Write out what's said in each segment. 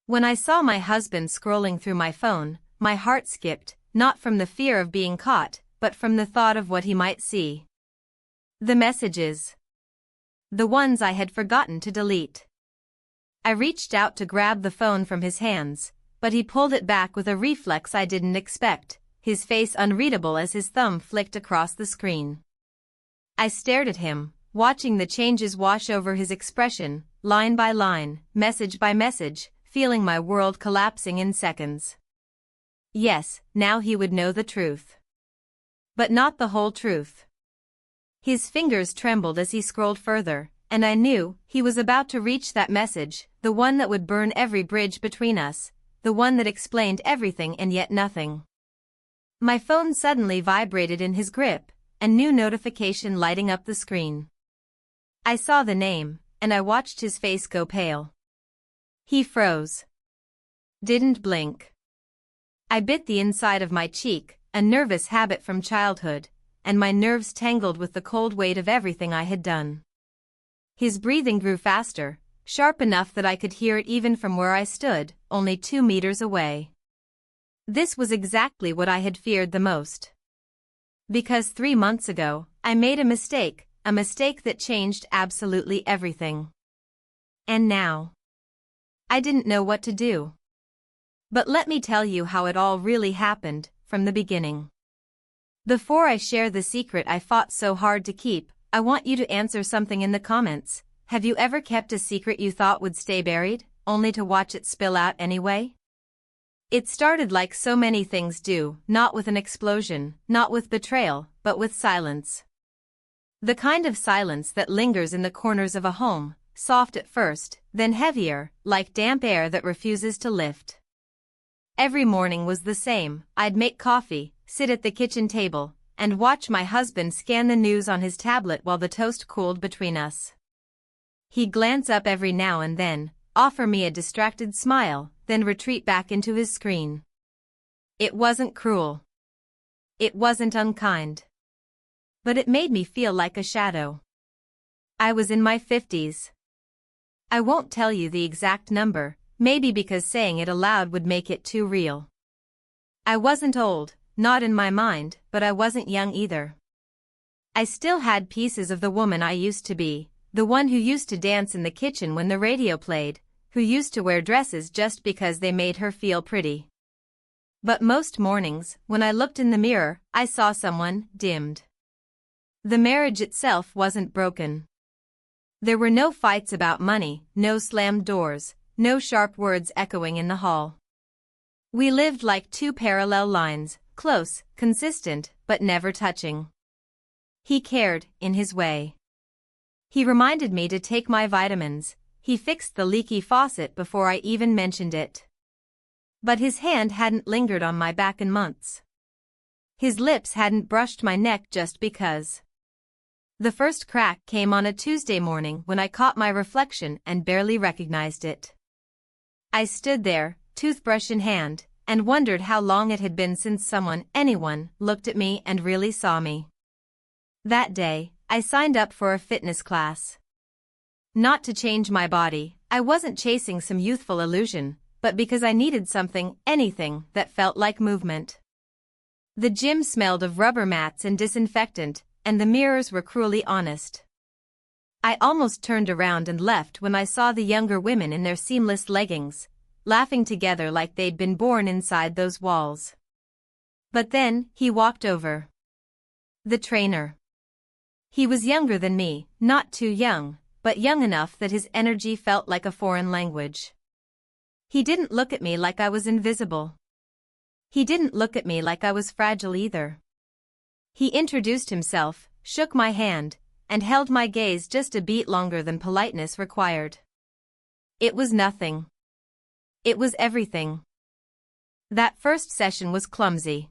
When I saw my husband scrolling through my phone, my heart skipped, not from the fear of being caught, but from the thought of what he might see. The messages. The ones I had forgotten to delete. I reached out to grab the phone from his hands, but he pulled it back with a reflex I didn't expect, his face unreadable as his thumb flicked across the screen. I stared at him, watching the changes wash over his expression, line by line, message by message, feeling my world collapsing in seconds. Yes, now he would know the truth. But not the whole truth. His fingers trembled as he scrolled further, and I knew he was about to reach that message, the one that would burn every bridge between us, the one that explained everything and yet nothing. My phone suddenly vibrated in his grip, a new notification lighting up the screen. I saw the name, and I watched his face go pale. He froze. Didn't blink. I bit the inside of my cheek, a nervous habit from childhood, and my nerves tangled with the cold weight of everything I had done. His breathing grew faster, sharp enough that I could hear it even from where I stood, only 2 meters away. This was exactly what I had feared the most. Because 3 months ago, I made a mistake that changed absolutely everything. And now, I didn't know what to do. But let me tell you how it all really happened, from the beginning. Before I share the secret I fought so hard to keep, I want you to answer something in the comments. Have you ever kept a secret you thought would stay buried, only to watch it spill out anyway? It started like so many things do, not with an explosion, not with betrayal, but with silence. The kind of silence that lingers in the corners of a home, soft at first, then heavier, like damp air that refuses to lift. Every morning was the same. I'd make coffee, sit at the kitchen table, and watch my husband scan the news on his tablet while the toast cooled between us. He'd glance up every now and then, offer me a distracted smile, then retreat back into his screen. It wasn't cruel. It wasn't unkind. But it made me feel like a shadow. I was in my 50s. I won't tell you the exact number, maybe because saying it aloud would make it too real. I wasn't old, not in my mind, but I wasn't young either. I still had pieces of the woman I used to be, the one who used to dance in the kitchen when the radio played, who used to wear dresses just because they made her feel pretty. But most mornings, when I looked in the mirror, I saw someone dimmed. The marriage itself wasn't broken. There were no fights about money, no slammed doors, no sharp words echoing in the hall. We lived like 2 parallel lines, close, consistent, but never touching. He cared, in his way. He reminded me to take my vitamins, he fixed the leaky faucet before I even mentioned it. But his hand hadn't lingered on my back in months. His lips hadn't brushed my neck just because. The first crack came on a Tuesday morning when I caught my reflection and barely recognized it. I stood there, toothbrush in hand, and wondered how long it had been since anyone, looked at me and really saw me. That day, I signed up for a fitness class. Not to change my body, I wasn't chasing some youthful illusion, but because I needed something, anything, that felt like movement. The gym smelled of rubber mats and disinfectant, and the mirrors were cruelly honest. I almost turned around and left when I saw the younger women in their seamless leggings, laughing together like they'd been born inside those walls. But then, he walked over. The trainer. He was younger than me, not too young, but young enough that his energy felt like a foreign language. He didn't look at me like I was invisible. He didn't look at me like I was fragile either. He introduced himself, shook my hand, and held my gaze just a beat longer than politeness required. It was nothing. It was everything. That first session was clumsy.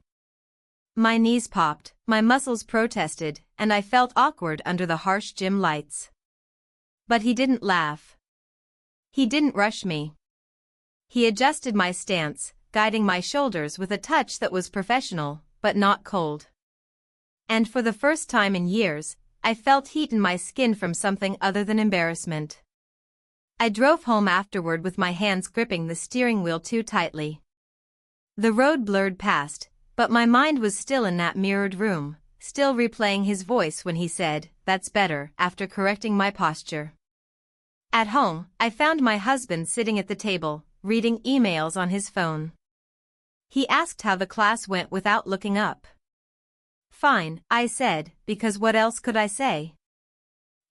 My knees popped, my muscles protested, and I felt awkward under the harsh gym lights. But he didn't laugh. He didn't rush me. He adjusted my stance, guiding my shoulders with a touch that was professional, but not cold. And for the first time in years, I felt heat in my skin from something other than embarrassment. I drove home afterward with my hands gripping the steering wheel too tightly. The road blurred past, but my mind was still in that mirrored room, still replaying his voice when he said, "That's better," after correcting my posture. At home, I found my husband sitting at the table, reading emails on his phone. He asked how the class went without looking up. "Fine," I said, because what else could I say?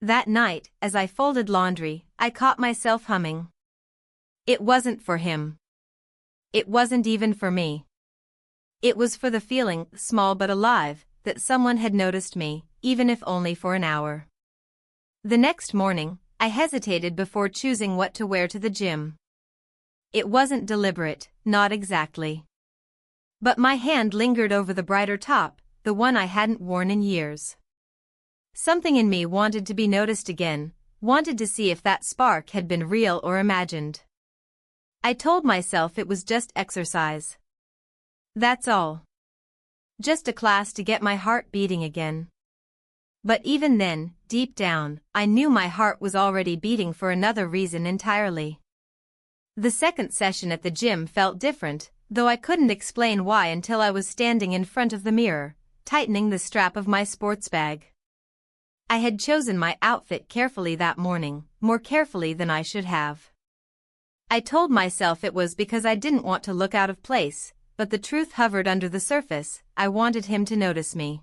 That night, as I folded laundry, I caught myself humming. It wasn't for him. It wasn't even for me. It was for the feeling, small but alive, that someone had noticed me, even if only for an hour. The next morning, I hesitated before choosing what to wear to the gym. It wasn't deliberate, not exactly. But my hand lingered over the brighter top, the one I hadn't worn in years. Something in me wanted to be noticed again, wanted to see if that spark had been real or imagined. I told myself it was just exercise. That's all. Just a class to get my heart beating again. But even then, deep down, I knew my heart was already beating for another reason entirely. The second session at the gym felt different, though I couldn't explain why until I was standing in front of the mirror, tightening the strap of my sports bag. I had chosen my outfit carefully that morning, more carefully than I should have. I told myself it was because I didn't want to look out of place, but the truth hovered under the surface. I wanted him to notice me.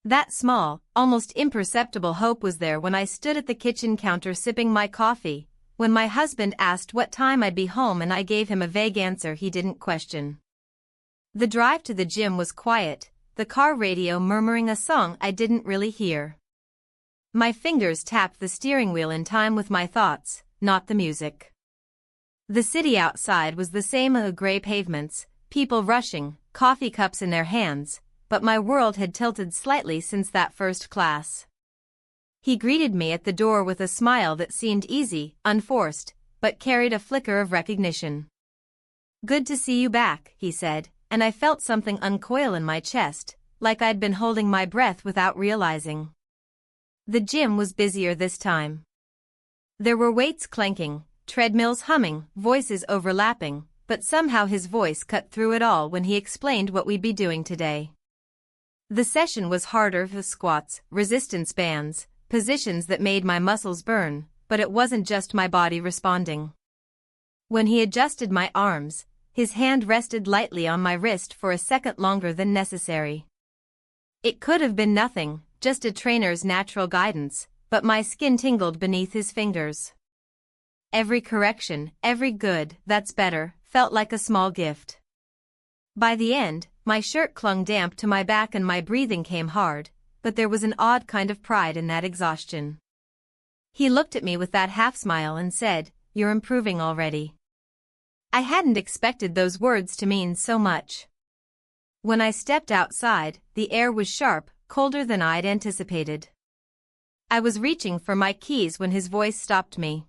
That small, almost imperceptible hope was there when I stood at the kitchen counter sipping my coffee, when my husband asked what time I'd be home and I gave him a vague answer he didn't question. The drive to the gym was quiet, the car radio murmuring a song I didn't really hear. My fingers tapped the steering wheel in time with my thoughts, not the music. The city outside was the same, gray pavements, people rushing, coffee cups in their hands, but my world had tilted slightly since that first class. He greeted me at the door with a smile that seemed easy, unforced, but carried a flicker of recognition. "Good to see you back," he said, and I felt something uncoil in my chest, like I'd been holding my breath without realizing. The gym was busier this time. There were weights clanking, treadmills humming, voices overlapping, but somehow his voice cut through it all when he explained what we'd be doing today. The session was harder with squats, resistance bands, positions that made my muscles burn, but it wasn't just my body responding. When he adjusted my arms, his hand rested lightly on my wrist for a second longer than necessary. It could have been nothing, just a trainer's natural guidance, but my skin tingled beneath his fingers. Every correction, every "good, that's better," felt like a small gift. By the end, my shirt clung damp to my back and my breathing came hard, but there was an odd kind of pride in that exhaustion. He looked at me with that half-smile and said, "You're improving already." I hadn't expected those words to mean so much. When I stepped outside, the air was sharp, colder than I'd anticipated. I was reaching for my keys when his voice stopped me.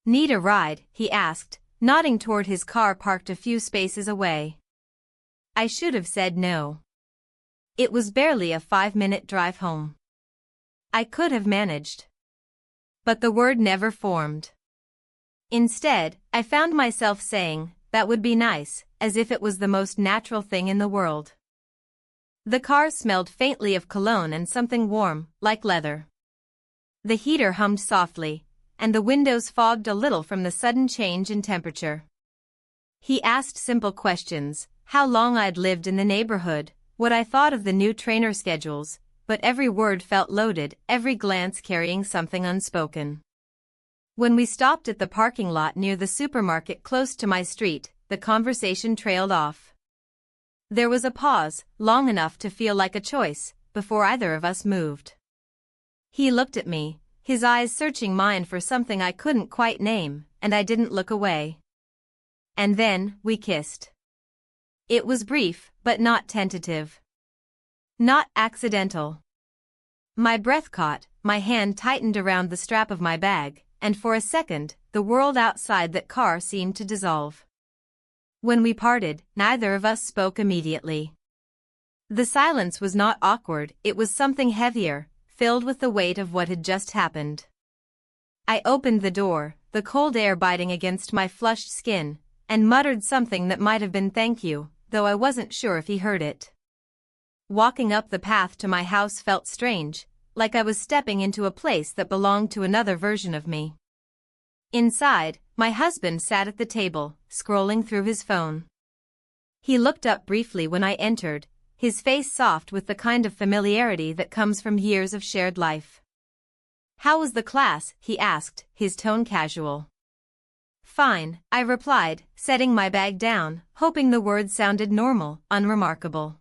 "Need a ride?" he asked, nodding toward his car parked a few spaces away. I should have said no. It was barely a 5-minute drive home. I could have managed. But the word never formed. Instead, I found myself saying, "That would be nice," as if it was the most natural thing in the world. The car smelled faintly of cologne and something warm, like leather. The heater hummed softly, and the windows fogged a little from the sudden change in temperature. He asked simple questions, how long I'd lived in the neighborhood, what I thought of the new trainer schedules, but every word felt loaded, every glance carrying something unspoken. When we stopped at the parking lot near the supermarket close to my street, the conversation trailed off. There was a pause, long enough to feel like a choice, before either of us moved. He looked at me, his eyes searching mine for something I couldn't quite name, and I didn't look away. And then, we kissed. It was brief, but not tentative. Not accidental. My breath caught, my hand tightened around the strap of my bag, and for a second, the world outside that car seemed to dissolve. When we parted, neither of us spoke immediately. The silence was not awkward, it was something heavier, filled with the weight of what had just happened. I opened the door, the cold air biting against my flushed skin, and muttered something that might have been thank you, though I wasn't sure if he heard it. Walking up the path to my house felt strange, like I was stepping into a place that belonged to another version of me. Inside, my husband sat at the table, scrolling through his phone. He looked up briefly when I entered, his face soft with the kind of familiarity that comes from years of shared life. "How was the class?" he asked, his tone casual. "Fine," I replied, setting my bag down, hoping the words sounded normal, unremarkable.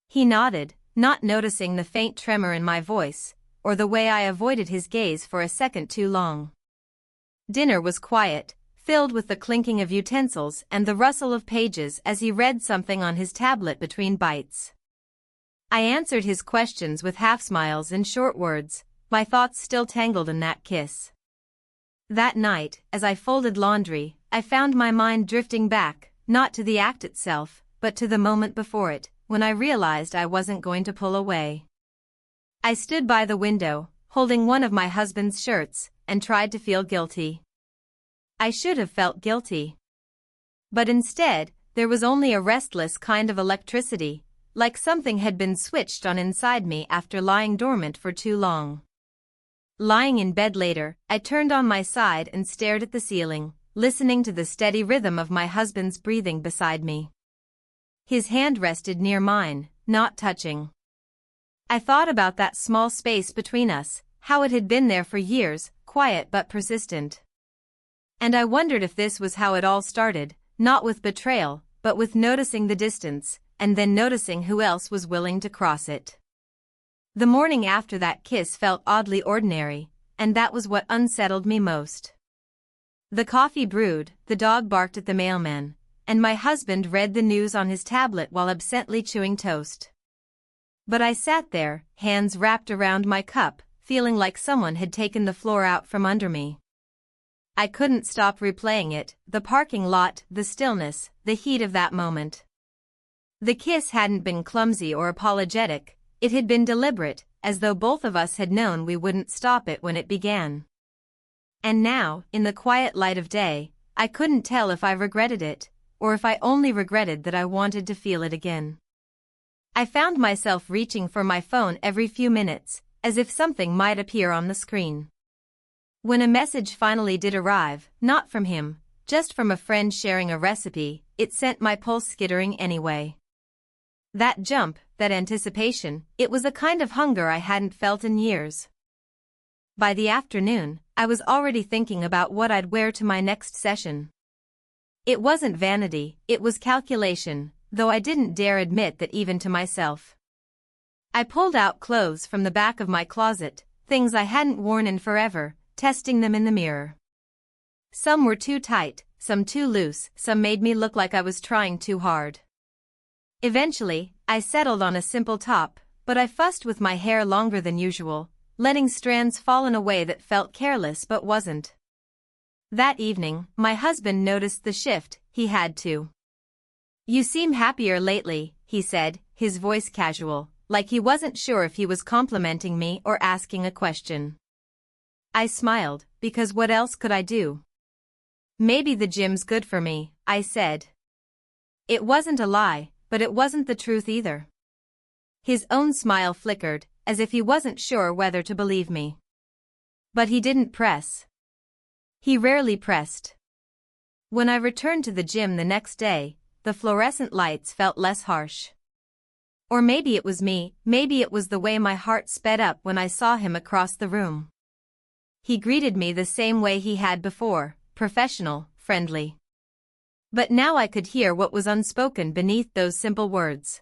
He nodded, not noticing the faint tremor in my voice, or the way I avoided his gaze for a second too long. Dinner was quiet, filled with the clinking of utensils and the rustle of pages as he read something on his tablet between bites. I answered his questions with half-smiles and short words, my thoughts still tangled in that kiss. That night, as I folded laundry, I found my mind drifting back, not to the act itself, but to the moment before it, when I realized I wasn't going to pull away. I stood by the window, holding one of my husband's shirts, and tried to feel guilty. I should have felt guilty. But instead, there was only a restless kind of electricity, like something had been switched on inside me after lying dormant for too long. Lying in bed later, I turned on my side and stared at the ceiling, listening to the steady rhythm of my husband's breathing beside me. His hand rested near mine, not touching. I thought about that small space between us, how it had been there for years, quiet but persistent. And I wondered if this was how it all started, not with betrayal, but with noticing the distance, and then noticing who else was willing to cross it. The morning after that kiss felt oddly ordinary, and that was what unsettled me most. The coffee brewed, the dog barked at the mailman, and my husband read the news on his tablet while absently chewing toast. But I sat there, hands wrapped around my cup, feeling like someone had taken the floor out from under me. I couldn't stop replaying it, the parking lot, the stillness, the heat of that moment. The kiss hadn't been clumsy or apologetic, it had been deliberate, as though both of us had known we wouldn't stop it when it began. And now, in the quiet light of day, I couldn't tell if I regretted it, or if I only regretted that I wanted to feel it again. I found myself reaching for my phone every few minutes, as if something might appear on the screen. When a message finally did arrive, not from him, just from a friend sharing a recipe, it sent my pulse skittering anyway. That jump, that anticipation, it was a kind of hunger I hadn't felt in years. By the afternoon, I was already thinking about what I'd wear to my next session. It wasn't vanity, it was calculation, though I didn't dare admit that even to myself. I pulled out clothes from the back of my closet, things I hadn't worn in forever, testing them in the mirror. Some were too tight, some too loose, some made me look like I was trying too hard. Eventually, I settled on a simple top, but I fussed with my hair longer than usual, letting strands fall in a way that felt careless but wasn't. That evening, my husband noticed the shift, he had to. "You seem happier lately," he said, his voice casual, like he wasn't sure if he was complimenting me or asking a question. I smiled, because what else could I do? "Maybe the gym's good for me," I said. It wasn't a lie, but it wasn't the truth either. His own smile flickered, as if he wasn't sure whether to believe me. But he didn't press. He rarely pressed. When I returned to the gym the next day, the fluorescent lights felt less harsh. Or maybe it was me, maybe it was the way my heart sped up when I saw him across the room. He greeted me the same way he had before, professional, friendly. But now I could hear what was unspoken beneath those simple words.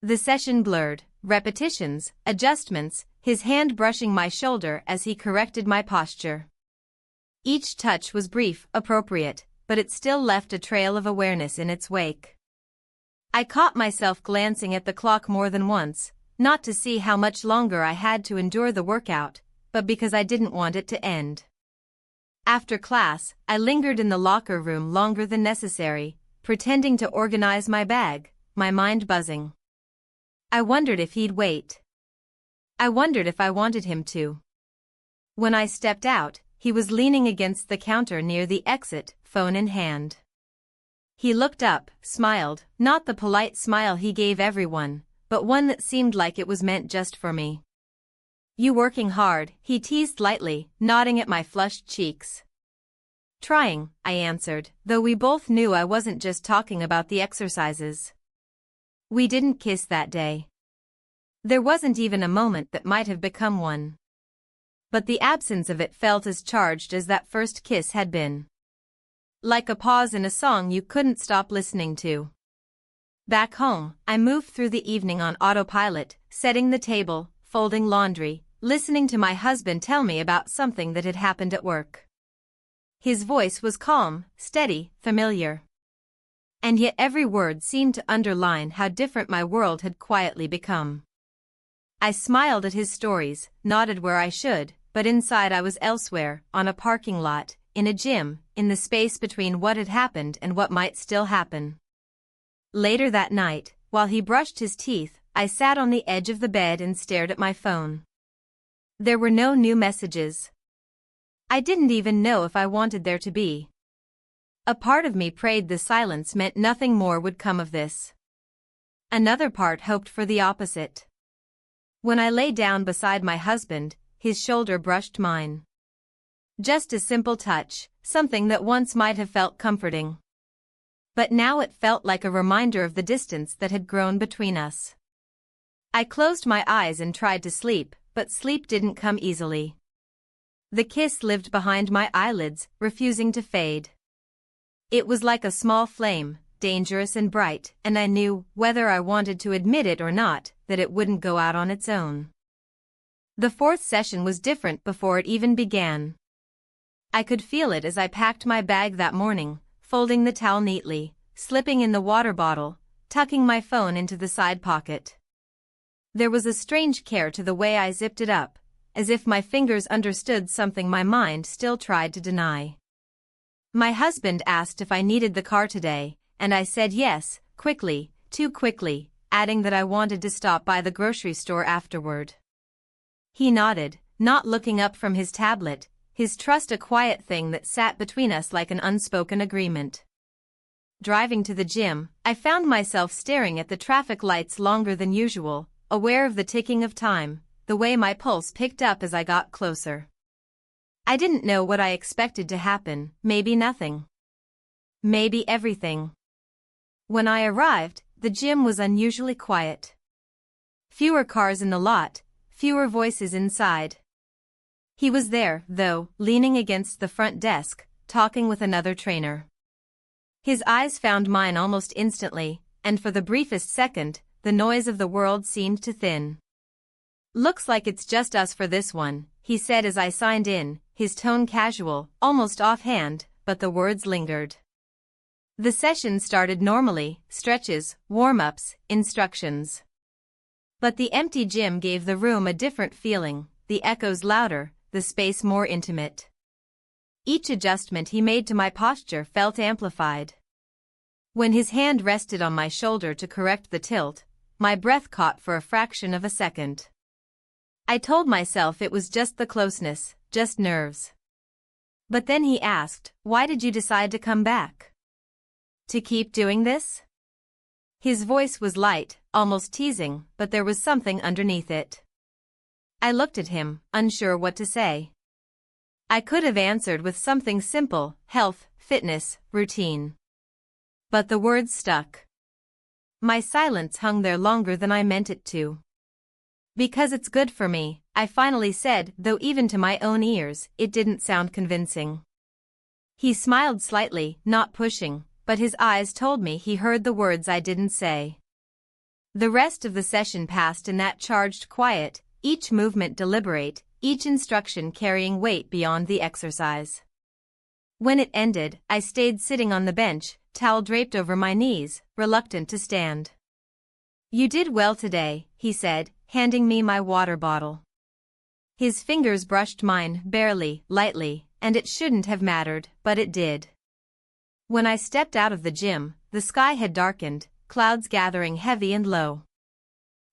The session blurred, repetitions, adjustments, his hand brushing my shoulder as he corrected my posture. Each touch was brief, appropriate, but it still left a trail of awareness in its wake. I caught myself glancing at the clock more than once, not to see how much longer I had to endure the workout, but because I didn't want it to end. After class, I lingered in the locker room longer than necessary, pretending to organize my bag, my mind buzzing. I wondered if he'd wait. I wondered if I wanted him to. When I stepped out, he was leaning against the counter near the exit, phone in hand. He looked up, smiled, not the polite smile he gave everyone, but one that seemed like it was meant just for me. "You working hard?" he teased lightly, nodding at my flushed cheeks. "Trying," I answered, though we both knew I wasn't just talking about the exercises. We didn't kiss that day. There wasn't even a moment that might have become one. But the absence of it felt as charged as that first kiss had been. Like a pause in a song you couldn't stop listening to. Back home, I moved through the evening on autopilot, setting the table, folding laundry, listening to my husband tell me about something that had happened at work. His voice was calm, steady, familiar. And yet every word seemed to underline how different my world had quietly become. I smiled at his stories, nodded where I should, but inside I was elsewhere, on a parking lot, in a gym, in the space between what had happened and what might still happen. Later that night, while he brushed his teeth, I sat on the edge of the bed and stared at my phone. There were no new messages. I didn't even know if I wanted there to be. A part of me prayed the silence meant nothing more would come of this. Another part hoped for the opposite. When I lay down beside my husband, his shoulder brushed mine. Just a simple touch, something that once might have felt comforting. But now it felt like a reminder of the distance that had grown between us. I closed my eyes and tried to sleep, but sleep didn't come easily. The kiss lived behind my eyelids, refusing to fade. It was like a small flame, dangerous and bright, and I knew, whether I wanted to admit it or not, that it wouldn't go out on its own. The fourth session was different before it even began. I could feel it as I packed my bag that morning, folding the towel neatly, slipping in the water bottle, tucking my phone into the side pocket. There was a strange care to the way I zipped it up, as if my fingers understood something my mind still tried to deny. My husband asked if I needed the car today, and I said yes, quickly, too quickly, adding that I wanted to stop by the grocery store afterward. He nodded, not looking up from his tablet, his trust a quiet thing that sat between us like an unspoken agreement. Driving to the gym, I found myself staring at the traffic lights longer than usual, aware of the ticking of time, the way my pulse picked up as I got closer. I didn't know what I expected to happen, maybe nothing. Maybe everything. When I arrived, the gym was unusually quiet. Fewer cars in the lot, fewer voices inside. He was there, though, leaning against the front desk, talking with another trainer. His eyes found mine almost instantly, and for the briefest second, the noise of the world seemed to thin. "Looks like it's just us for this one," he said as I signed in, his tone casual, almost offhand, but the words lingered. The session started normally, stretches, warm-ups, instructions. But the empty gym gave the room a different feeling, the echoes louder, the space more intimate. Each adjustment he made to my posture felt amplified. When his hand rested on my shoulder to correct the tilt, my breath caught for a fraction of a second. I told myself it was just the closeness, just nerves. But then he asked, "Why did you decide to come back? To keep doing this?" His voice was light, almost teasing, but there was something underneath it. I looked at him, unsure what to say. I could have answered with something simple, health, fitness, routine. But the words stuck. My silence hung there longer than I meant it to. "Because it's good for me," I finally said, though even to my own ears, it didn't sound convincing. He smiled slightly, not pushing, but his eyes told me he heard the words I didn't say. The rest of the session passed in that charged quiet, each movement deliberate, each instruction carrying weight beyond the exercise. When it ended, I stayed sitting on the bench, towel draped over my knees, reluctant to stand. "You did well today," he said, handing me my water bottle. His fingers brushed mine, barely, lightly, and it shouldn't have mattered, but it did. When I stepped out of the gym, the sky had darkened, clouds gathering heavy and low.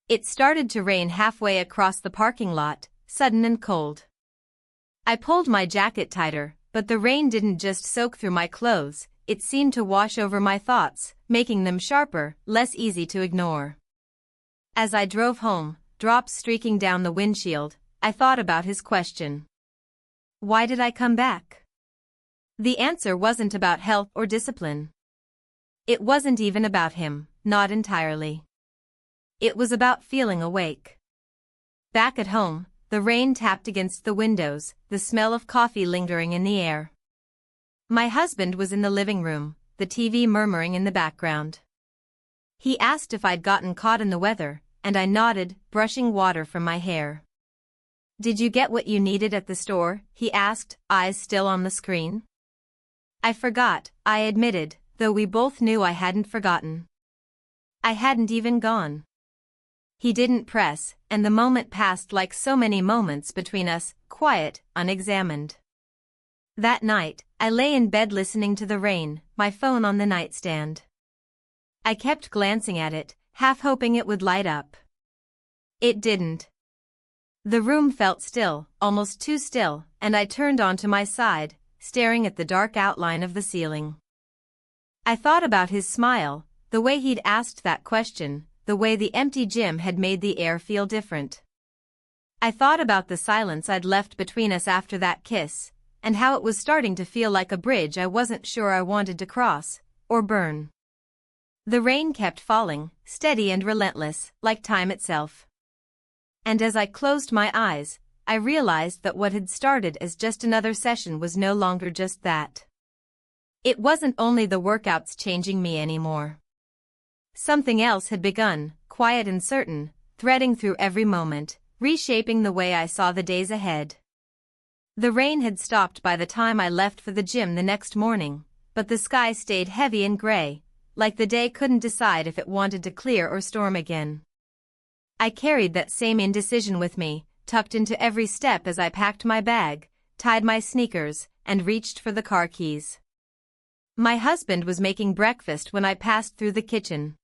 It started to rain halfway across the parking lot, sudden and cold. I pulled my jacket tighter, but the rain didn't just soak through my clothes, it seemed to wash over my thoughts, making them sharper, less easy to ignore. As I drove home, drops streaking down the windshield, I thought about his question. Why did I come back? The answer wasn't about health or discipline. It wasn't even about him, not entirely. It was about feeling awake. Back at home, the rain tapped against the windows, the smell of coffee lingering in the air. My husband was in the living room, the TV murmuring in the background. He asked if I'd gotten caught in the weather, and I nodded, brushing water from my hair. Did you get what you needed at the store? He asked, eyes still on the screen. I forgot, I admitted, though we both knew I hadn't forgotten. I hadn't even gone. He didn't press, and the moment passed like so many moments between us, quiet, unexamined. That night, I lay in bed listening to the rain, my phone on the nightstand. I kept glancing at it, half hoping it would light up. It didn't. The room felt still, almost too still, and I turned onto my side, staring at the dark outline of the ceiling. I thought about his smile, the way he'd asked that question, the way the empty gym had made the air feel different. I thought about the silence I'd left between us after that kiss, and how it was starting to feel like a bridge I wasn't sure I wanted to cross, or burn. The rain kept falling, steady and relentless, like time itself. And as I closed my eyes, I realized that what had started as just another session was no longer just that. It wasn't only the workouts changing me anymore. Something else had begun, quiet and certain, threading through every moment, reshaping the way I saw the days ahead. The rain had stopped by the time I left for the gym the next morning, but the sky stayed heavy and gray, like the day couldn't decide if it wanted to clear or storm again. I carried that same indecision with me, tucked into every step as I packed my bag, tied my sneakers, and reached for the car keys. My husband was making breakfast when I passed through the kitchen.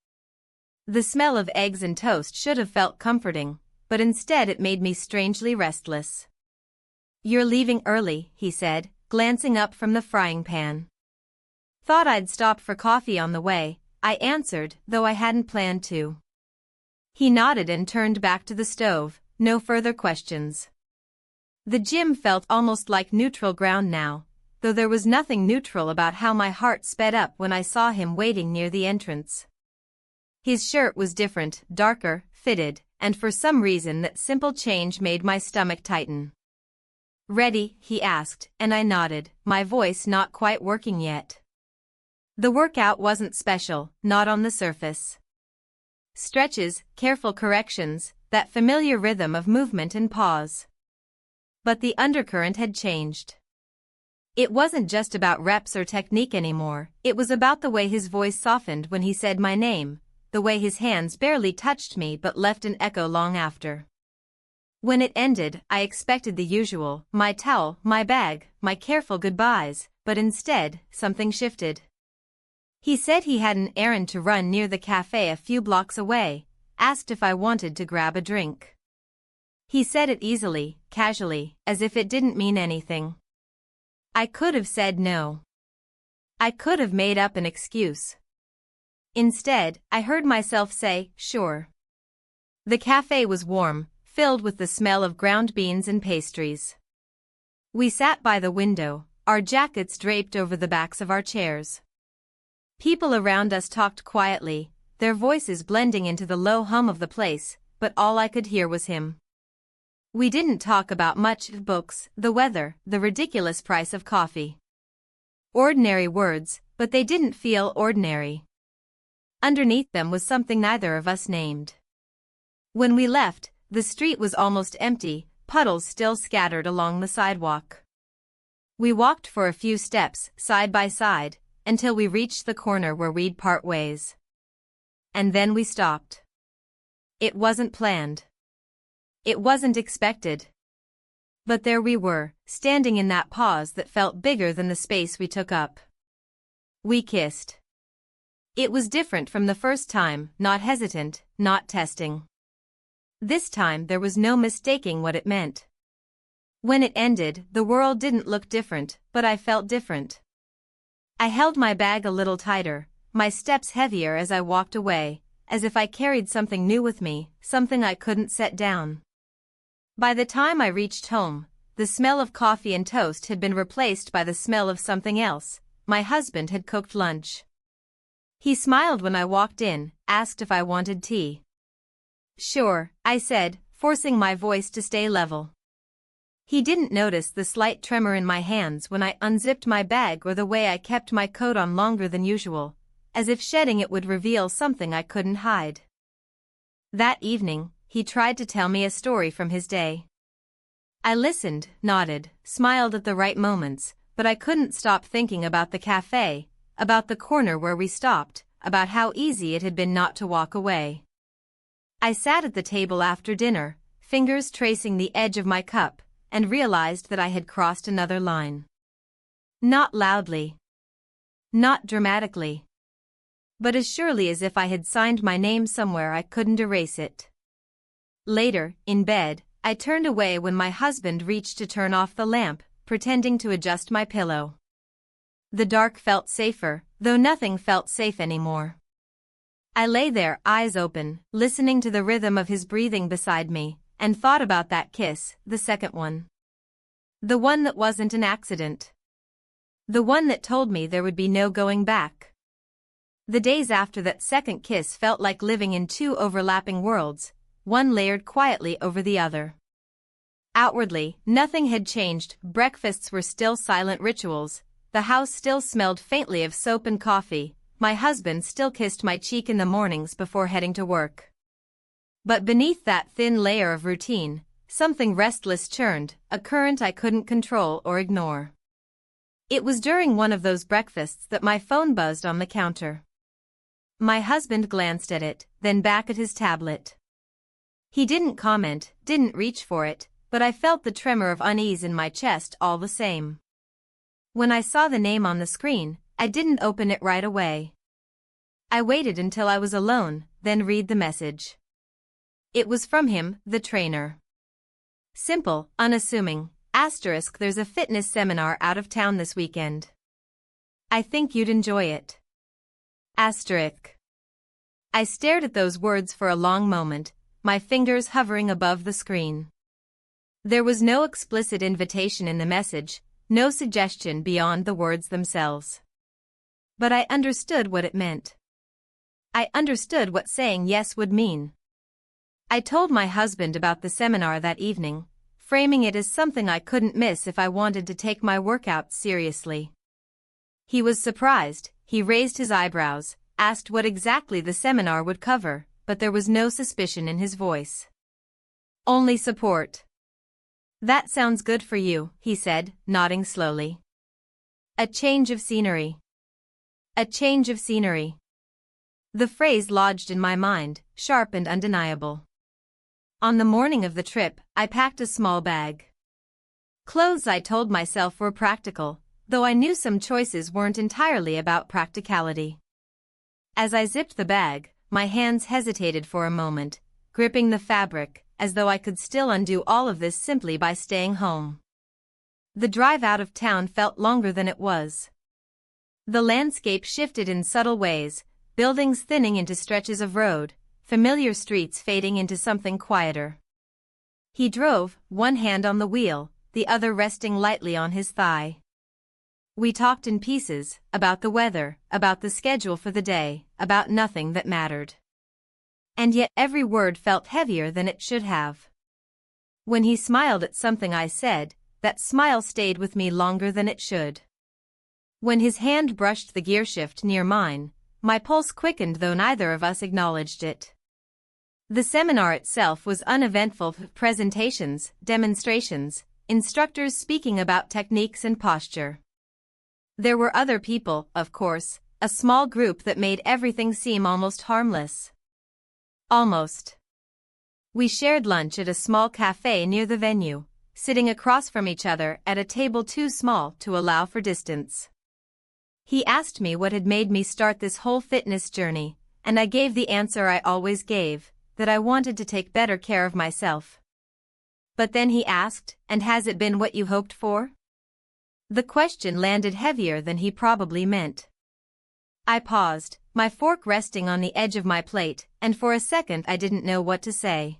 The smell of eggs and toast should have felt comforting, but instead it made me strangely restless. You're leaving early, he said, glancing up from the frying pan. Thought I'd stop for coffee on the way, I answered, though I hadn't planned to. He nodded and turned back to the stove, no further questions. The gym felt almost like neutral ground now, though there was nothing neutral about how my heart sped up when I saw him waiting near the entrance. His shirt was different, darker, fitted, and for some reason that simple change made my stomach tighten. Ready? He asked, and I nodded, my voice not quite working yet. The workout wasn't special, not on the surface. Stretches, careful corrections, that familiar rhythm of movement and pause. But the undercurrent had changed. It wasn't just about reps or technique anymore, it was about the way his voice softened when he said my name, the way his hands barely touched me but left an echo long after. When it ended, I expected the usual, my towel, my bag, my careful goodbyes, but instead, something shifted. He said he had an errand to run near the cafe a few blocks away, asked if I wanted to grab a drink. He said it easily, casually, as if it didn't mean anything. I could have said no. I could have made up an excuse. Instead, I heard myself say, sure. The cafe was warm, filled with the smell of ground beans and pastries. We sat by the window, our jackets draped over the backs of our chairs. People around us talked quietly, their voices blending into the low hum of the place, but all I could hear was him. We didn't talk about much: books, the weather, the ridiculous price of coffee. Ordinary words, but they didn't feel ordinary. Underneath them was something neither of us named. When we left, the street was almost empty, puddles still scattered along the sidewalk. We walked for a few steps, side by side, until we reached the corner where we'd part ways. And then we stopped. It wasn't planned. It wasn't expected. But there we were, standing in that pause that felt bigger than the space we took up. We kissed. It was different from the first time, not hesitant, not testing. This time there was no mistaking what it meant. When it ended, the world didn't look different, but I felt different. I held my bag a little tighter, my steps heavier as I walked away, as if I carried something new with me, something I couldn't set down. By the time I reached home, the smell of coffee and toast had been replaced by the smell of something else. My husband had cooked lunch. He smiled when I walked in, asked if I wanted tea. Sure, I said, forcing my voice to stay level. He didn't notice the slight tremor in my hands when I unzipped my bag or the way I kept my coat on longer than usual, as if shedding it would reveal something I couldn't hide. That evening, he tried to tell me a story from his day. I listened, nodded, smiled at the right moments, but I couldn't stop thinking about the cafe, about the corner where we stopped, about how easy it had been not to walk away. I sat at the table after dinner, fingers tracing the edge of my cup, and realized that I had crossed another line. Not loudly. Not dramatically. But as surely as if I had signed my name somewhere I couldn't erase it. Later, in bed, I turned away when my husband reached to turn off the lamp, pretending to adjust my pillow. The dark felt safer, though nothing felt safe anymore. I lay there, eyes open, listening to the rhythm of his breathing beside me, and thought about that kiss, the second one. The one that wasn't an accident. The one that told me there would be no going back. The days after that second kiss felt like living in two overlapping worlds, one layered quietly over the other. Outwardly, nothing had changed. Breakfasts were still silent rituals, the house still smelled faintly of soap and coffee, my husband still kissed my cheek in the mornings before heading to work. But beneath that thin layer of routine, something restless churned, a current I couldn't control or ignore. It was during one of those breakfasts that my phone buzzed on the counter. My husband glanced at it, then back at his tablet. He didn't comment, didn't reach for it, but I felt the tremor of unease in my chest all the same. When I saw the name on the screen, I didn't open it right away. I waited until I was alone, then read the message. It was from him, the trainer. Simple, unassuming, asterisk there's a fitness seminar out of town this weekend. I think you'd enjoy it. Asterisk. I stared at those words for a long moment, my fingers hovering above the screen. There was no explicit invitation in the message, no suggestion beyond the words themselves. But I understood what it meant. I understood what saying yes would mean. I told my husband about the seminar that evening, framing it as something I couldn't miss if I wanted to take my workouts seriously. He was surprised, he raised his eyebrows, asked what exactly the seminar would cover, but there was no suspicion in his voice. Only support. That sounds good for you, he said, nodding slowly. A change of scenery. A change of scenery. The phrase lodged in my mind, sharp and undeniable. On the morning of the trip, I packed a small bag. Clothes I told myself were practical, though I knew some choices weren't entirely about practicality. As I zipped the bag, my hands hesitated for a moment, gripping the fabric, as though I could still undo all of this simply by staying home. The drive out of town felt longer than it was. The landscape shifted in subtle ways, buildings thinning into stretches of road, familiar streets fading into something quieter. He drove, one hand on the wheel, the other resting lightly on his thigh. We talked in pieces, about the weather, about the schedule for the day, about nothing that mattered. And yet every word felt heavier than it should have. When he smiled at something I said, that smile stayed with me longer than it should. When his hand brushed the gearshift near mine, my pulse quickened though neither of us acknowledged it. The seminar itself was uneventful: presentations, demonstrations, instructors speaking about techniques and posture. There were other people, of course, a small group that made everything seem almost harmless. Almost. We shared lunch at a small cafe near the venue, sitting across from each other at a table too small to allow for distance. He asked me what had made me start this whole fitness journey, and I gave the answer I always gave, that I wanted to take better care of myself. But then he asked, "And has it been what you hoped for?" The question landed heavier than he probably meant. I paused, my fork resting on the edge of my plate, and for a second I didn't know what to say.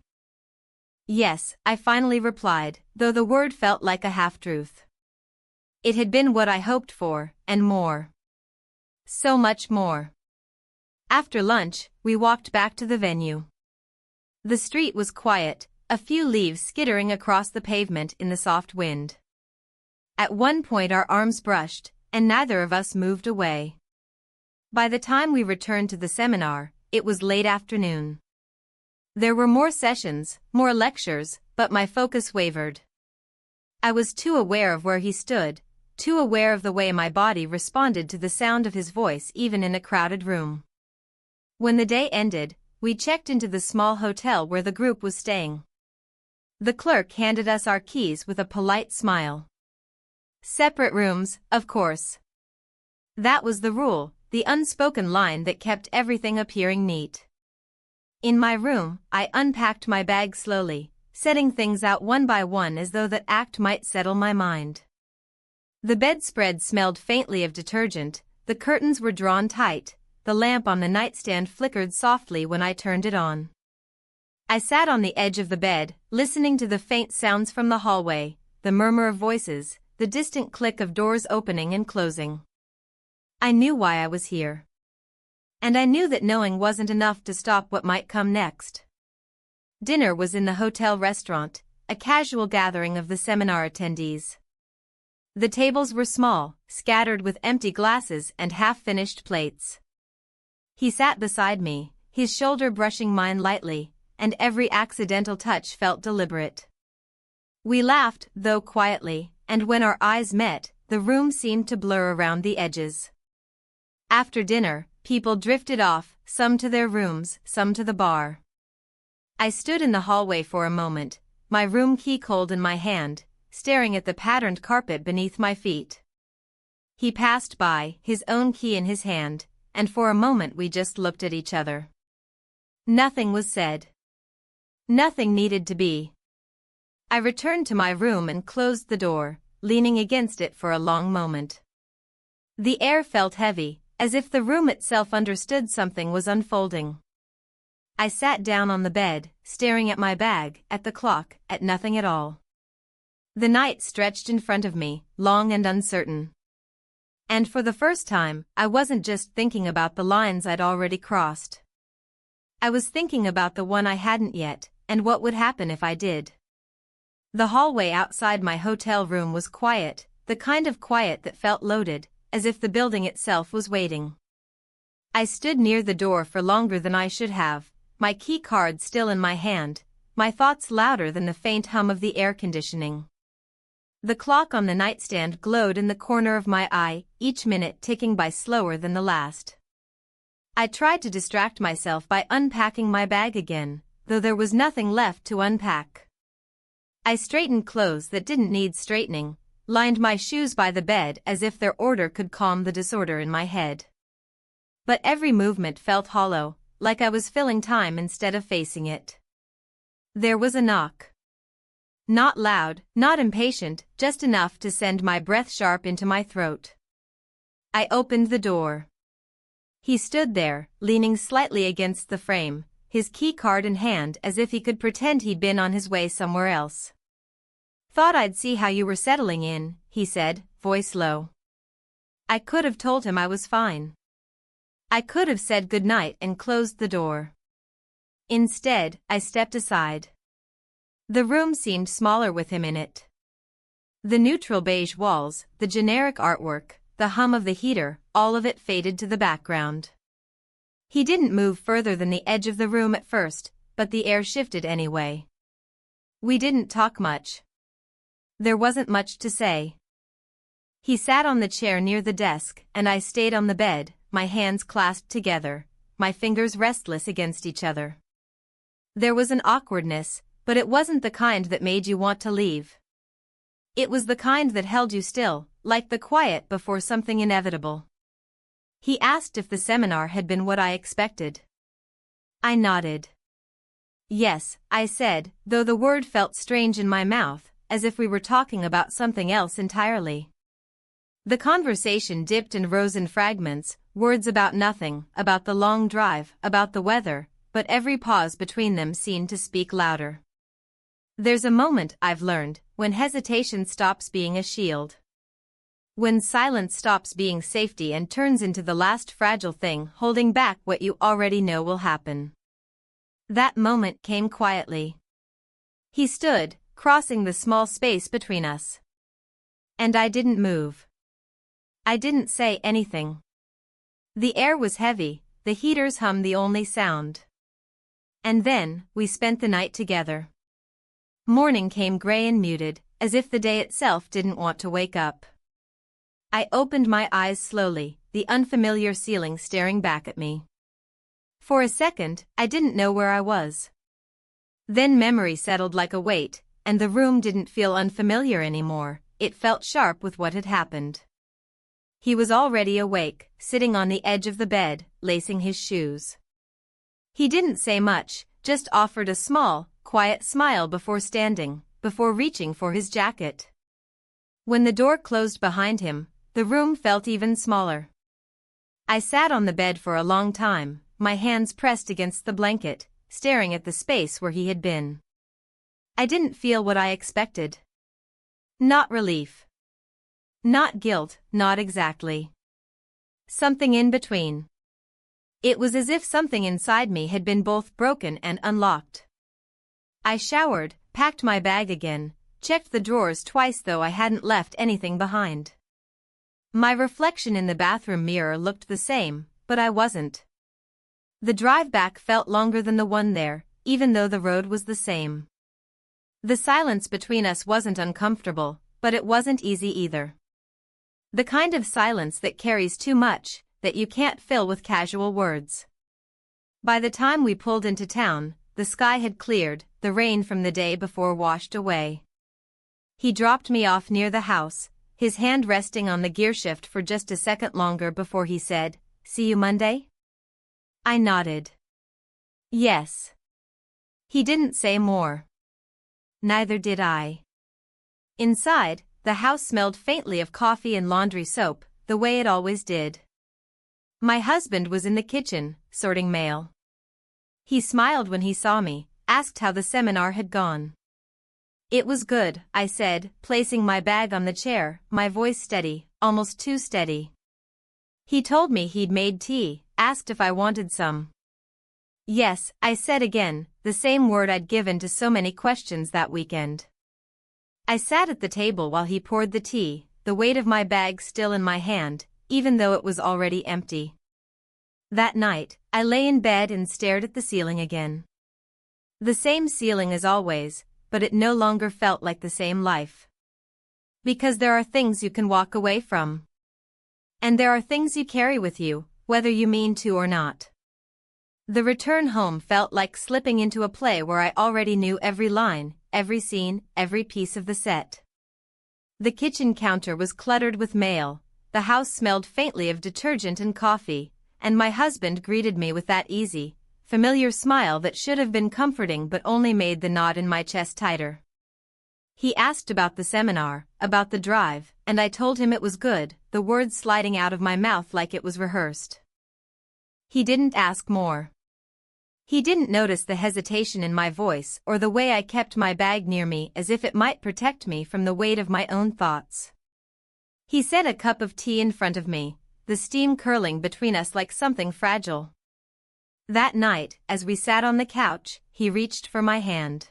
"Yes," I finally replied, though the word felt like a half-truth. It had been what I hoped for, and more. So much more. After lunch, we walked back to the venue. The street was quiet, a few leaves skittering across the pavement in the soft wind. At one point our arms brushed, and neither of us moved away. By the time we returned to the seminar, it was late afternoon. There were more sessions, more lectures, but my focus wavered. I was too aware of where he stood, too aware of the way my body responded to the sound of his voice even in a crowded room. When the day ended, we checked into the small hotel where the group was staying. The clerk handed us our keys with a polite smile. Separate rooms, of course. That was the rule, the unspoken line that kept everything appearing neat. In my room, I unpacked my bag slowly, setting things out one by one as though that act might settle my mind. The bedspread smelled faintly of detergent, the curtains were drawn tight, the lamp on the nightstand flickered softly when I turned it on. I sat on the edge of the bed, listening to the faint sounds from the hallway, the murmur of voices, the distant click of doors opening and closing. I knew why I was here. And I knew that knowing wasn't enough to stop what might come next. Dinner was in the hotel restaurant, a casual gathering of the seminar attendees. The tables were small, scattered with empty glasses and half-finished plates. He sat beside me, his shoulder brushing mine lightly, and every accidental touch felt deliberate. We laughed, though quietly, and when our eyes met, the room seemed to blur around the edges. After dinner, people drifted off, some to their rooms, some to the bar. I stood in the hallway for a moment, my room key cold in my hand, staring at the patterned carpet beneath my feet. He passed by, his own key in his hand, and for a moment we just looked at each other. Nothing was said. Nothing needed to be. I returned to my room and closed the door, leaning against it for a long moment. The air felt heavy, as if the room itself understood something was unfolding. I sat down on the bed, staring at my bag, at the clock, at nothing at all. The night stretched in front of me, long and uncertain. And for the first time, I wasn't just thinking about the lines I'd already crossed. I was thinking about the one I hadn't yet, and what would happen if I did. The hallway outside my hotel room was quiet, the kind of quiet that felt loaded, as if the building itself was waiting. I stood near the door for longer than I should have, my key card still in my hand, my thoughts louder than the faint hum of the air conditioning. The clock on the nightstand glowed in the corner of my eye, each minute ticking by slower than the last. I tried to distract myself by unpacking my bag again, though there was nothing left to unpack. I straightened clothes that didn't need straightening, lined my shoes by the bed as if their order could calm the disorder in my head. But every movement felt hollow, like I was filling time instead of facing it. There was a knock. Not loud, not impatient, just enough to send my breath sharp into my throat. I opened the door. He stood there, leaning slightly against the frame, his key card in hand as if he could pretend he'd been on his way somewhere else. "Thought I'd see how you were settling in," he said, voice low. I could have told him I was fine. I could have said goodnight and closed the door. Instead, I stepped aside. The room seemed smaller with him in it. The neutral beige walls, the generic artwork, the hum of the heater, all of it faded to the background. He didn't move further than the edge of the room at first, but the air shifted anyway. We didn't talk much. There wasn't much to say. He sat on the chair near the desk, and I stayed on the bed, my hands clasped together, my fingers restless against each other. There was an awkwardness, but it wasn't the kind that made you want to leave. It was the kind that held you still, like the quiet before something inevitable. He asked if the seminar had been what I expected. I nodded. Yes, I said, though the word felt strange in my mouth, as if we were talking about something else entirely. The conversation dipped and rose in fragments, words about nothing, about the long drive, about the weather, but every pause between them seemed to speak louder. There's a moment, I've learned, when hesitation stops being a shield. When silence stops being safety and turns into the last fragile thing holding back what you already know will happen. That moment came quietly. He stood, crossing the small space between us. And I didn't move. I didn't say anything. The air was heavy, the heaters hummed the only sound. And then, we spent the night together. Morning came gray and muted, as if the day itself didn't want to wake up. I opened my eyes slowly, the unfamiliar ceiling staring back at me. For a second, I didn't know where I was. Then memory settled like a weight, and the room didn't feel unfamiliar anymore, it felt sharp with what had happened. He was already awake, sitting on the edge of the bed, lacing his shoes. He didn't say much, just offered a small, quiet smile before reaching for his jacket. When the door closed behind him, the room felt even smaller. I sat on the bed for a long time, my hands pressed against the blanket, staring at the space where he had been. I didn't feel what I expected. Not relief. Not guilt, not exactly. Something in between. It was as if something inside me had been both broken and unlocked. I showered, packed my bag again, checked the drawers twice though I hadn't left anything behind. My reflection in the bathroom mirror looked the same, but I wasn't. The drive back felt longer than the one there, even though the road was the same. The silence between us wasn't uncomfortable, but it wasn't easy either. The kind of silence that carries too much, that you can't fill with casual words. By the time we pulled into town, the sky had cleared, the rain from the day before washed away. He dropped me off near the house, his hand resting on the gearshift for just a second longer before he said, "See you Monday?" I nodded. Yes. He didn't say more. Neither did I. Inside, the house smelled faintly of coffee and laundry soap, the way it always did. My husband was in the kitchen, sorting mail. He smiled when he saw me, asked how the seminar had gone. It was good, I said, placing my bag on the chair, my voice steady, almost too steady. He told me he'd made tea, asked if I wanted some. Yes, I said again, the same word I'd given to so many questions that weekend. I sat at the table while he poured the tea, the weight of my bag still in my hand, even though it was already empty. That night, I lay in bed and stared at the ceiling again. The same ceiling as always, but it no longer felt like the same life. Because there are things you can walk away from. And there are things you carry with you, whether you mean to or not. The return home felt like slipping into a play where I already knew every line, every scene, every piece of the set. The kitchen counter was cluttered with mail, the house smelled faintly of detergent and coffee, and my husband greeted me with that easy, familiar smile that should have been comforting but only made the knot in my chest tighter. He asked about the seminar, about the drive, and I told him it was good, the words sliding out of my mouth like it was rehearsed. He didn't ask more. He didn't notice the hesitation in my voice or the way I kept my bag near me as if it might protect me from the weight of my own thoughts. He set a cup of tea in front of me, the steam curling between us like something fragile. That night, as we sat on the couch, he reached for my hand.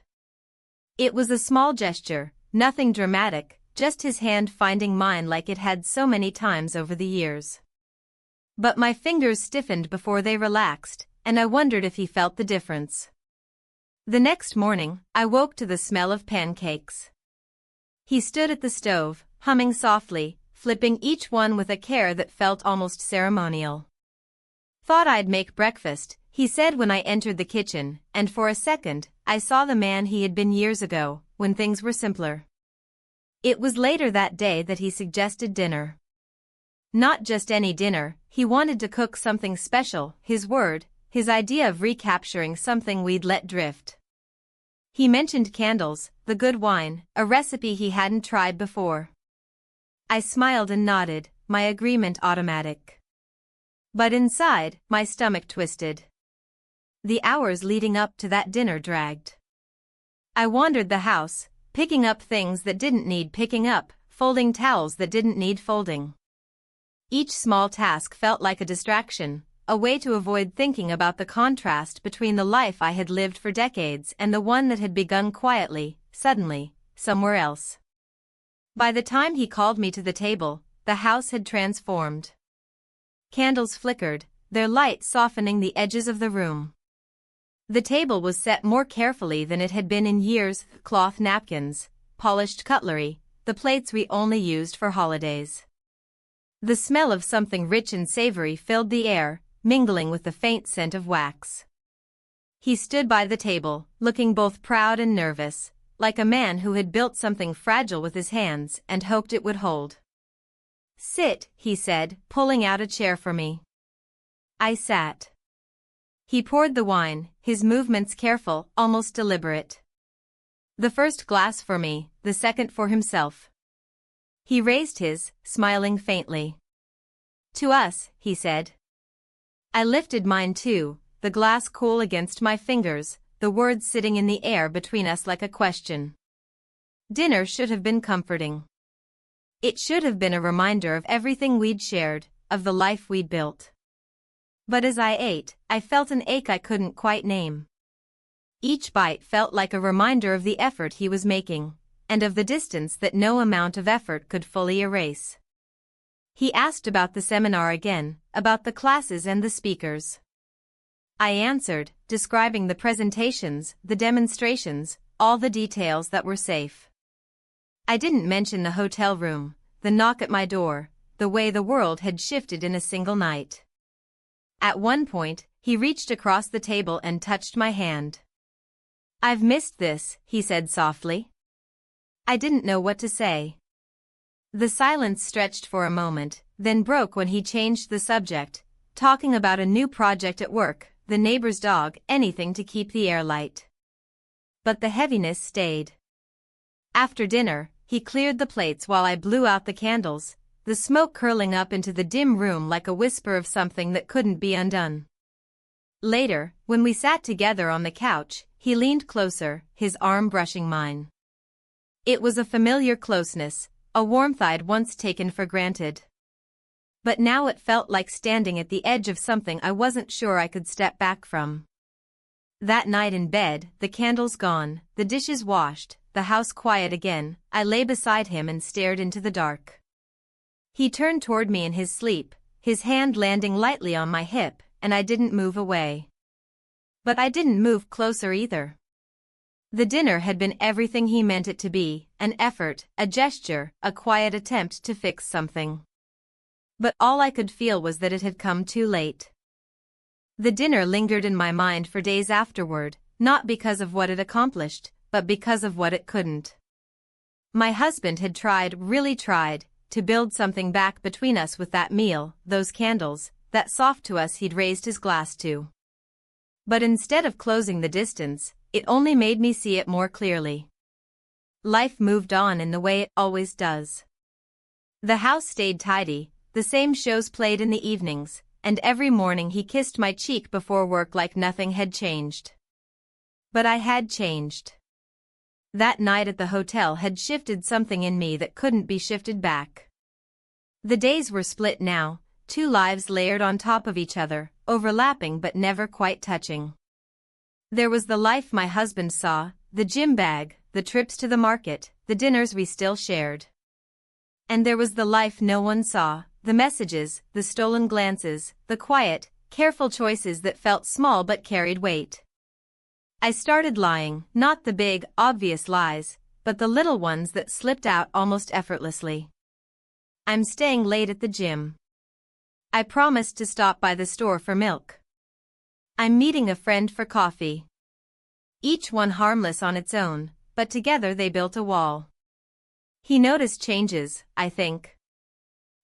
It was a small gesture, nothing dramatic, just his hand finding mine like it had so many times over the years. But my fingers stiffened before they relaxed, and I wondered if he felt the difference. The next morning, I woke to the smell of pancakes. He stood at the stove, humming softly, flipping each one with a care that felt almost ceremonial. "Thought I'd make breakfast," he said when I entered the kitchen, and for a second, I saw the man he had been years ago, when things were simpler. It was later that day that he suggested dinner. Not just any dinner, he wanted to cook something special, his word, his idea of recapturing something we'd let drift. He mentioned candles, the good wine, a recipe he hadn't tried before. I smiled and nodded, my agreement automatic. But inside, my stomach twisted. The hours leading up to that dinner dragged. I wandered the house, picking up things that didn't need picking up, folding towels that didn't need folding. Each small task felt like a distraction, a way to avoid thinking about the contrast between the life I had lived for decades and the one that had begun quietly, suddenly, somewhere else. By the time he called me to the table, the house had transformed. Candles flickered, their light softening the edges of the room. The table was set more carefully than it had been in years, cloth napkins, polished cutlery, the plates we only used for holidays. The smell of something rich and savory filled the air, mingling with the faint scent of wax. He stood by the table, looking both proud and nervous, like a man who had built something fragile with his hands and hoped it would hold. "Sit," he said, pulling out a chair for me. I sat. He poured the wine, his movements careful, almost deliberate. The first glass for me, the second for himself. He raised his, smiling faintly. "To us," he said. I lifted mine too, the glass cool against my fingers, the words sitting in the air between us like a question. Dinner should have been comforting. It should have been a reminder of everything we'd shared, of the life we'd built. But as I ate, I felt an ache I couldn't quite name. Each bite felt like a reminder of the effort he was making, and of the distance that no amount of effort could fully erase. He asked about the seminar again, about the classes and the speakers. I answered, describing the presentations, the demonstrations, all the details that were safe. I didn't mention the hotel room, the knock at my door, the way the world had shifted in a single night. At one point, he reached across the table and touched my hand. "I've missed this," he said softly. I didn't know what to say. The silence stretched for a moment, then broke when he changed the subject, talking about a new project at work, the neighbor's dog, anything to keep the air light. But the heaviness stayed. After dinner, he cleared the plates while I blew out the candles, the smoke curling up into the dim room like a whisper of something that couldn't be undone. Later, when we sat together on the couch, he leaned closer, his arm brushing mine. It was a familiar closeness, a warmth I'd once taken for granted. But now it felt like standing at the edge of something I wasn't sure I could step back from. That night in bed, the candles gone, the dishes washed, the house quiet again, I lay beside him and stared into the dark. He turned toward me in his sleep, his hand landing lightly on my hip, and I didn't move away. But I didn't move closer either. The dinner had been everything he meant it to be, an effort, a gesture, a quiet attempt to fix something. But all I could feel was that it had come too late. The dinner lingered in my mind for days afterward, not because of what it accomplished, but because of what it couldn't. My husband had tried, really tried, to build something back between us with that meal, those candles, that soft to us he'd raised his glass to. But instead of closing the distance, it only made me see it more clearly. Life moved on in the way it always does. The house stayed tidy, the same shows played in the evenings, and every morning he kissed my cheek before work like nothing had changed. But I had changed. That night at the hotel had shifted something in me that couldn't be shifted back. The days were split now, two lives layered on top of each other, overlapping but never quite touching. There was the life my husband saw, the gym bag, the trips to the market, the dinners we still shared. And there was the life no one saw, the messages, the stolen glances, the quiet, careful choices that felt small but carried weight. I started lying, not the big, obvious lies, but the little ones that slipped out almost effortlessly. "I'm staying late at the gym. I promised to stop by the store for milk. I'm meeting a friend for coffee." Each one harmless on its own, but together they built a wall. He noticed changes, I think.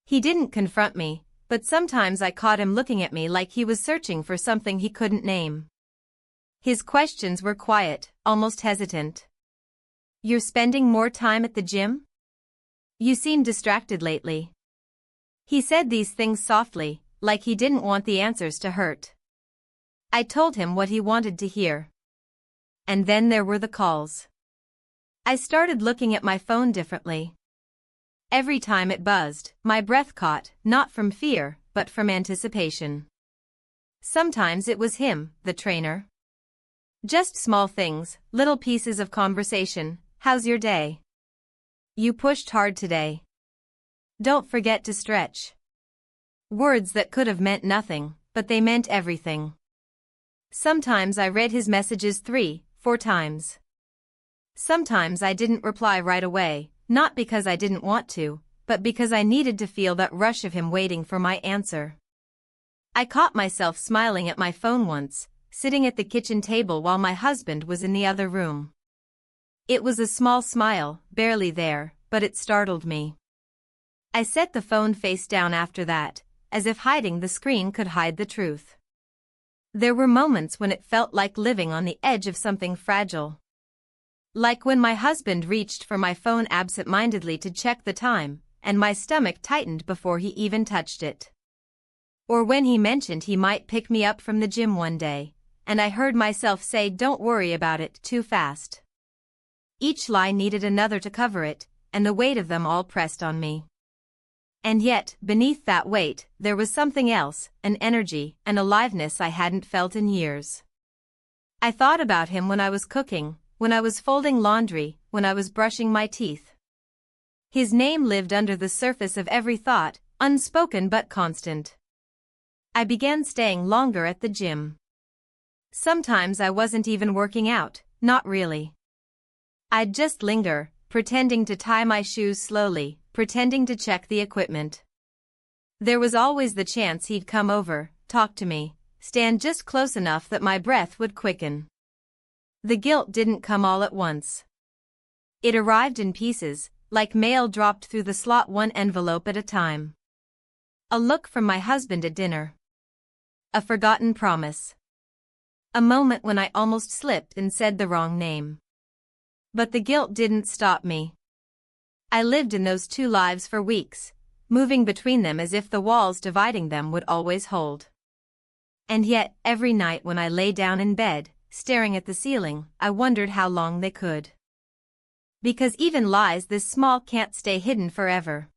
He didn't confront me, but sometimes I caught him looking at me like he was searching for something he couldn't name. His questions were quiet, almost hesitant. "You're spending more time at the gym? You seem distracted lately." He said these things softly, like he didn't want the answers to hurt. I told him what he wanted to hear. And then there were the calls. I started looking at my phone differently. Every time it buzzed, my breath caught, not from fear, but from anticipation. Sometimes it was him, the trainer. Just small things, little pieces of conversation. "How's your day? You pushed hard today. Don't forget to stretch." Words that could have meant nothing, but they meant everything. Sometimes I read his messages 3, 4 times. Sometimes I didn't reply right away, not because I didn't want to, but because I needed to feel that rush of him waiting for my answer. I caught myself smiling at my phone once, sitting at the kitchen table while my husband was in the other room. It was a small smile, barely there, but it startled me. I set the phone face down after that, as if hiding the screen could hide the truth. There were moments when it felt like living on the edge of something fragile. Like when my husband reached for my phone absent-mindedly to check the time, and my stomach tightened before he even touched it. Or when he mentioned he might pick me up from the gym one day, and I heard myself say "don't worry about it" too fast. Each lie needed another to cover it, and the weight of them all pressed on me. And yet, beneath that weight, there was something else, an energy, an aliveness I hadn't felt in years. I thought about him when I was cooking, when I was folding laundry, when I was brushing my teeth. His name lived under the surface of every thought, unspoken but constant. I began staying longer at the gym. Sometimes I wasn't even working out, not really. I'd just linger, pretending to tie my shoes slowly, pretending to check the equipment. There was always the chance he'd come over, talk to me, stand just close enough that my breath would quicken. The guilt didn't come all at once. It arrived in pieces, like mail dropped through the slot, one envelope at a time. A look from my husband at dinner. A forgotten promise. A moment when I almost slipped and said the wrong name. But the guilt didn't stop me. I lived in those two lives for weeks, moving between them as if the walls dividing them would always hold. And yet, every night when I lay down in bed, staring at the ceiling, I wondered how long they could. Because even lies this small can't stay hidden forever.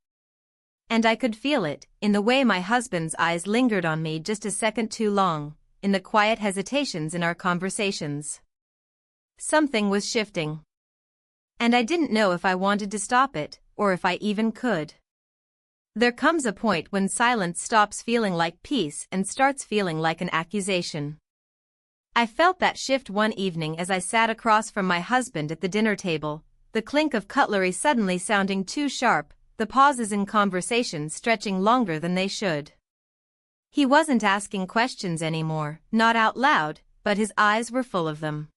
And I could feel it, in the way my husband's eyes lingered on me just a second too long, in the quiet hesitations in our conversations. Something was shifting. And I didn't know if I wanted to stop it, or if I even could. There comes a point when silence stops feeling like peace and starts feeling like an accusation. I felt that shift one evening as I sat across from my husband at the dinner table, the clink of cutlery suddenly sounding too sharp, the pauses in conversation stretching longer than they should. He wasn't asking questions anymore, not out loud, but his eyes were full of them.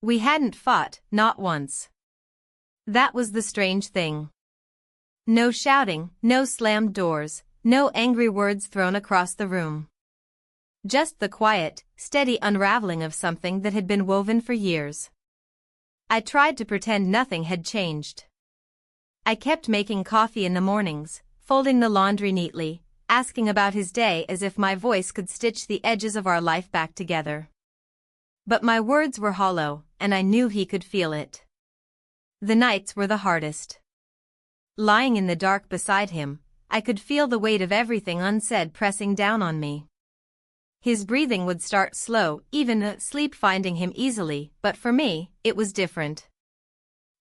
We hadn't fought, not once. That was the strange thing. No shouting, no slammed doors, no angry words thrown across the room. Just the quiet, steady unraveling of something that had been woven for years. I tried to pretend nothing had changed. I kept making coffee in the mornings, folding the laundry neatly, asking about his day as if my voice could stitch the edges of our life back together. But my words were hollow, and I knew he could feel it. The nights were the hardest. Lying in the dark beside him, I could feel the weight of everything unsaid pressing down on me. His breathing would start slow, even sleep finding him easily, but for me, it was different.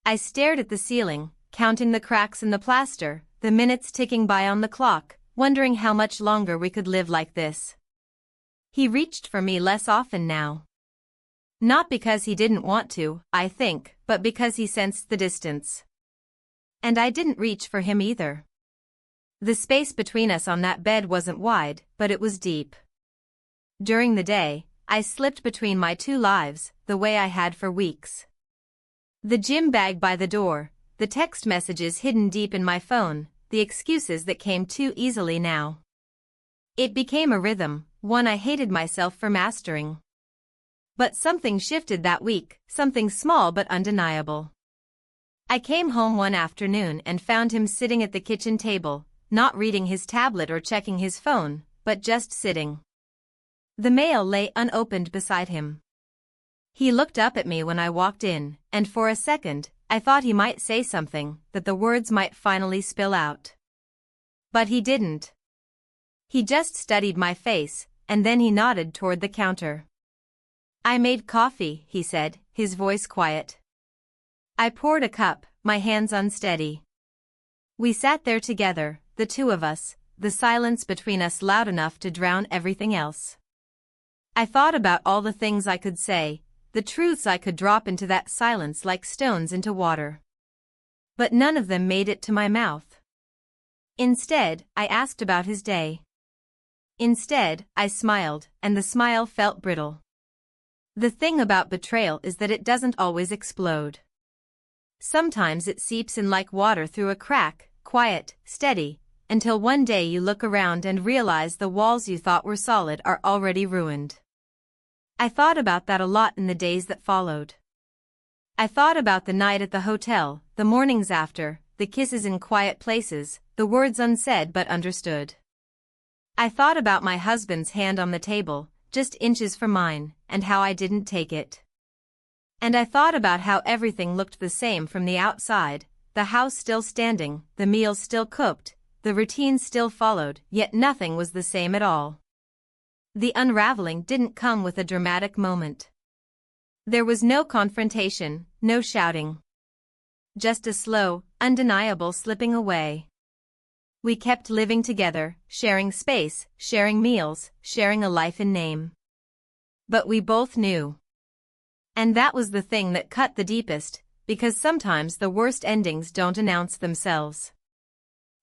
I stared at the ceiling, counting the cracks in the plaster, the minutes ticking by on the clock, wondering how much longer we could live like this. He reached for me less often now. Not because he didn't want to, I think, but because he sensed the distance. And I didn't reach for him either. The space between us on that bed wasn't wide, but it was deep. During the day, I slipped between my two lives, the way I had for weeks. The gym bag by the door, the text messages hidden deep in my phone, the excuses that came too easily now. It became a rhythm, one I hated myself for mastering. But something shifted that week, something small but undeniable. I came home one afternoon and found him sitting at the kitchen table, not reading his tablet or checking his phone, but just sitting. The mail lay unopened beside him. He looked up at me when I walked in, and for a second, I thought he might say something, that the words might finally spill out. But he didn't. He just studied my face, and then he nodded toward the counter. "I made coffee," he said, his voice quiet. I poured a cup, my hands unsteady. We sat there together, the two of us, the silence between us loud enough to drown everything else. I thought about all the things I could say, the truths I could drop into that silence like stones into water. But none of them made it to my mouth. Instead, I asked about his day. Instead, I smiled, and the smile felt brittle. The thing about betrayal is that it doesn't always explode. Sometimes it seeps in like water through a crack, quiet, steady, until one day you look around and realize the walls you thought were solid are already ruined. I thought about that a lot in the days that followed. I thought about the night at the hotel, the mornings after, the kisses in quiet places, the words unsaid but understood. I thought about my husband's hand on the table, just inches from mine, and how I didn't take it. And I thought about how everything looked the same from the outside, the house still standing, the meals still cooked, the routine still followed, yet nothing was the same at all. The unraveling didn't come with a dramatic moment. There was no confrontation, no shouting. Just a slow, undeniable slipping away. We kept living together, sharing space, sharing meals, sharing a life in name. But we both knew. And that was the thing that cut the deepest, because sometimes the worst endings don't announce themselves.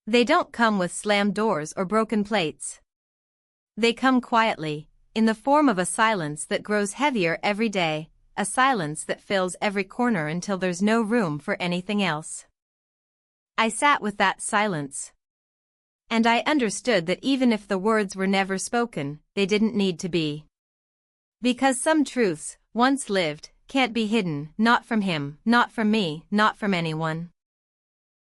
They don't come with slammed doors or broken plates. They come quietly, in the form of a silence that grows heavier every day, a silence that fills every corner until there's no room for anything else. I sat with that silence. And I understood that even if the words were never spoken, they didn't need to be. Because some truths, once lived, can't be hidden, not from him, not from me, not from anyone.